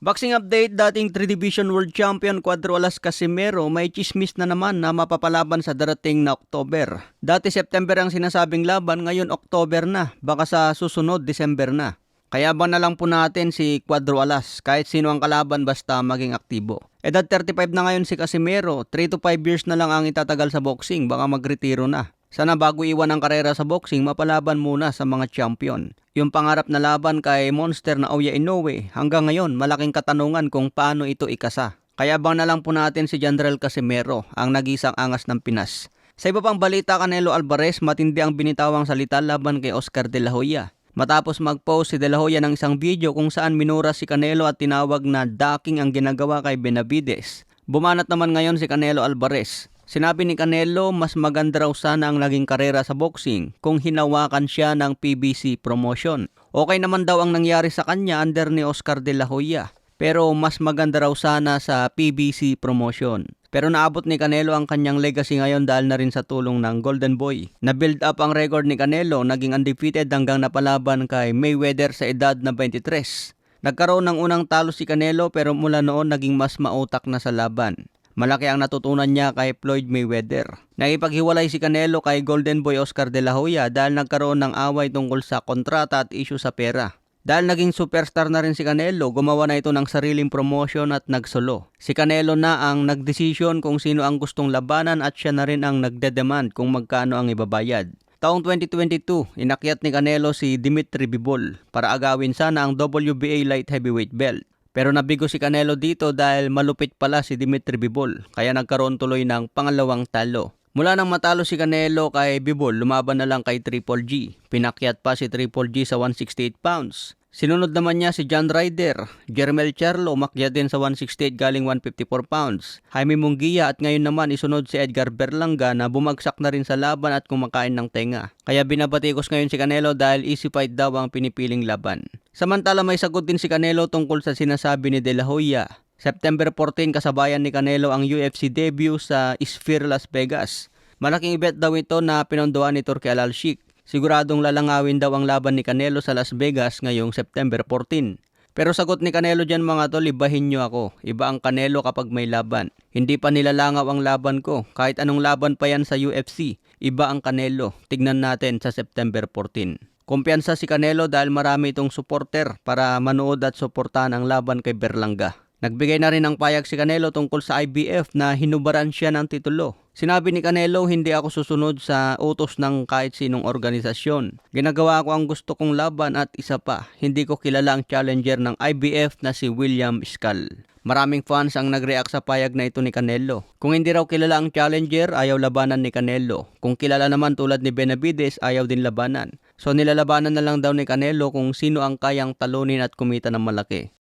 Boxing update, dating 3 Division World Champion Cuadro Alas Casimero may chismis na naman na mapapalaban sa darating na October. Dati September ang sinasabing laban, ngayon October na, baka sa susunod December na. Kaya ba na lang po natin si Cuadro Alas, kahit sino ang kalaban basta maging aktibo. Edad 35 na ngayon si Casimero, 3 to 5 years na lang ang itatagal sa boxing, baka magretiro na. Sana bago iwan ang karera sa boxing, mapalaban muna sa mga champion. Yung pangarap na laban kay Monster na Oya Inoue, hanggang ngayon malaking katanungan kung paano ito ikasa. Kaya bang na lang po natin si General Casimero, ang nag-isang angas ng Pinas. Sa iba pang balita, Canelo Alvarez matindi ang binitawang salita laban kay Oscar De La Hoya. Matapos mag-post si De La Hoya ng isang video kung saan minura si Canelo at tinawag na ducking ang ginagawa kay Benavides. Bumanat naman ngayon si Canelo Alvarez. Sinabi ni Canelo mas maganda raw sana ang naging karera sa boxing kung hinawakan siya ng PBC promotion. Okay naman daw ang nangyari sa kanya under ni Oscar De La Hoya, pero mas maganda raw sana sa PBC promotion. Pero naabot ni Canelo ang kanyang legacy ngayon dahil na rin sa tulong ng Golden Boy. Na-build up ang record ni Canelo, naging undefeated hanggang napalaban kay Mayweather sa edad na 23. Nagkaroon ng unang talo si Canelo pero mula noon naging mas mautak na sa laban. Malaki ang natutunan niya kay Floyd Mayweather. Nakipaghiwalay si Canelo kay Golden Boy Oscar De La Hoya dahil nagkaroon ng away tungkol sa kontrata at issue sa pera. Dahil naging superstar na rin si Canelo, gumawa na ito ng sariling promotion at nagsolo. Si Canelo na ang nagdesisyon kung sino ang gustong labanan at siya na rin ang nagdedemand kung magkano ang ibabayad. Taong 2022, inakyat ni Canelo si Dimitri Bivol para agawin sana ang WBA light heavyweight belt. Pero nabigo si Canelo dito dahil malupit pala si Dimitri Bivol, kaya nagkaroon tuloy ng pangalawang talo. Mula nang matalo si Canelo kay Bivol, lumaban na lang kay Triple G. Pinakyat pa si Triple G sa 168 pounds. Sinunod naman niya si John Ryder. Jermel Charlo umakyat din sa 168 galing 154 pounds. Jaime Munguia at ngayon naman isunod si Edgar Berlanga na bumagsak na rin sa laban at kumakain ng tenga. Kaya binabatikos ngayon si Canelo dahil easy fight daw ang pinipiling laban. Samantala may sagot din si Canelo tungkol sa sinasabi ni De La Hoya. September 14 kasabayan ni Canelo ang UFC debut sa Sphere Las Vegas. Malaking event daw ito na pinondohan ni Turki Al-Sheikh. Siguradong lalangawin daw ang laban ni Canelo sa Las Vegas ngayong September 14. Pero sagot ni Canelo dyan mga tol, ibahin nyo ako. Iba ang Canelo kapag may laban. Hindi pa nilalangaw ang laban ko. Kahit anong laban pa yan sa UFC, iba ang Canelo. Tignan natin sa September 14. Kumpiyansa si Canelo dahil marami itong supporter para manood at suportahan ang laban kay Berlanga. Nagbigay na rin ng payag si Canelo tungkol sa IBF na hinubaran siya ng titulo. Sinabi ni Canelo, hindi ako susunod sa utos ng kahit sinong organisasyon. Ginagawa ko ang gusto kong laban at isa pa, hindi ko kilala ang challenger ng IBF na si William Scal. Maraming fans ang nag-react sa payag na ito ni Canelo. Kung hindi raw kilala ang challenger, ayaw labanan ni Canelo. Kung kilala naman tulad ni Benavides, ayaw din labanan. So nilalabanan na lang daw ni Canelo kung sino ang kayang talunin at kumita ng malaki.